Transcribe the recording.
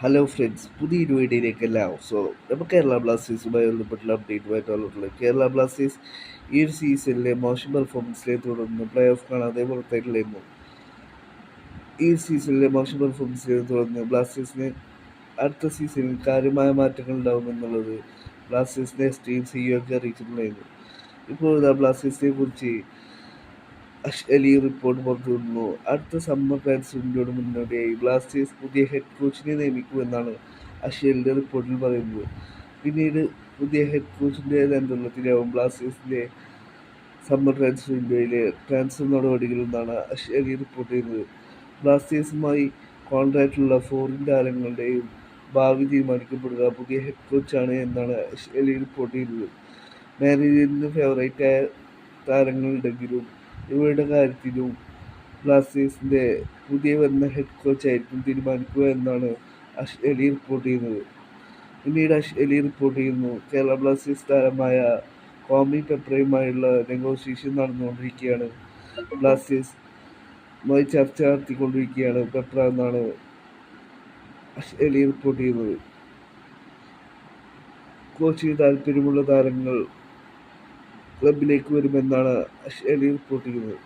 Hello friends, പുതിയൊരു വീഡിയോയിലേക്ക് എല്ലാവർക്കും സ്വാഗതം. നമ്മൾ കേരള ബ്ലാസ്റ്റേഴ്സുമായി ബന്ധപ്പെട്ടുള്ള അപ്ഡേറ്റുമായിട്ട് വന്നിട്ടുള്ളത്. കേരള ബ്ലാസ്റ്റേഴ്സ് ഈ ഒരു സീസണിലെ മോശം പെർഫോമൻസിനെ തുടർന്ന് പ്ലേ ഓഫ് കാണാതെ പുറത്തായിട്ടുണ്ടായിരുന്നു. ഈ സീസണിലെ മോശം പെർഫോമൻസിനെ തുടർന്ന് ബ്ലാസ്റ്റേഴ്സിന് അടുത്ത സീസണിൽ കാര്യമായ മാറ്റങ്ങൾ ഉണ്ടാകുമെന്നുള്ളത് ബ്ലാസ്റ്റേഴ്സിൻ്റെ ടീം CEO ഒക്കെ അറിയിച്ചിട്ടുണ്ടായിരുന്നു. ഇപ്പോൾ ബ്ലാസ്റ്റേഴ്സിനെ കുറിച്ച് അലി റിപ്പോർട്ട് പുറത്തുവിടുന്നു. അടുത്ത സമ്മർ ട്രാൻസ്ഫറിനോട് മുന്നോടിയായി ബ്ലാസ്റ്റേഴ്സ് പുതിയ ഹെഡ് കോച്ചിനെ നിയമിക്കുമെന്നാണ് അഷേലിൻ്റെ റിപ്പോർട്ടിൽ പറയുന്നത്. പിന്നീട് പുതിയ ഹെഡ് കോച്ചിൻ്റെ നിയന്ത്രണത്തിലാവും ബ്ലാസ്റ്റേഴ്സിൻ്റെ സമ്മർ ട്രാൻസ്ഫർ വിൻഡോയിലെ ട്രാൻസ്ഫർ നടപടികളെന്നാണ് അലി റിപ്പോർട്ട് ചെയ്യുന്നത്. ബ്ലാസ്റ്റേഴ്സുമായി കോൺട്രാക്റ്റുള്ള ഫോറിൻ താരങ്ങളുടെയും ഭാവി തീരുമാനിക്കപ്പെടുക പുതിയ ഹെഡ് കോച്ചാണ് എന്നാണ് അലി റിപ്പോർട്ട് ചെയ്യുന്നത്. മാനേജറിന് ഫേവറേറ്റായ താരങ്ങളുണ്ടെങ്കിലും ഇവരുടെ കാര്യത്തിലും ബ്ലാസ്റ്റേഴ്സിൻ്റെ പുതിയ വരുന്ന ഹെഡ് കോച്ചായിരിക്കും തീരുമാനിക്കുക എന്നാണ് അലി റിപ്പോർട്ട് ചെയ്യുന്നത്. പിന്നീട് അലി റിപ്പോർട്ട് ചെയ്യുന്നു, കേരള ബ്ലാസ്റ്റേഴ്സ് താരമായ കോമി പെപ്രയുമായുള്ള നെഗോഷിയേഷൻ നടന്നുകൊണ്ടിരിക്കുകയാണ്. ബ്ലാസ്റ്റേഴ്സുമായി ചർച്ച നടത്തിക്കൊണ്ടിരിക്കുകയാണ് പെപ്ര എന്നാണ് അലി റിപ്പോർട്ട് ചെയ്യുന്നത്. കോച്ചിന് താല്പര്യമുള്ള താരങ്ങൾ ക്ലബിലേക്ക് വരുമെന്നാണ് അലി റിപ്പോർട്ട് ചെയ്യുന്നത്.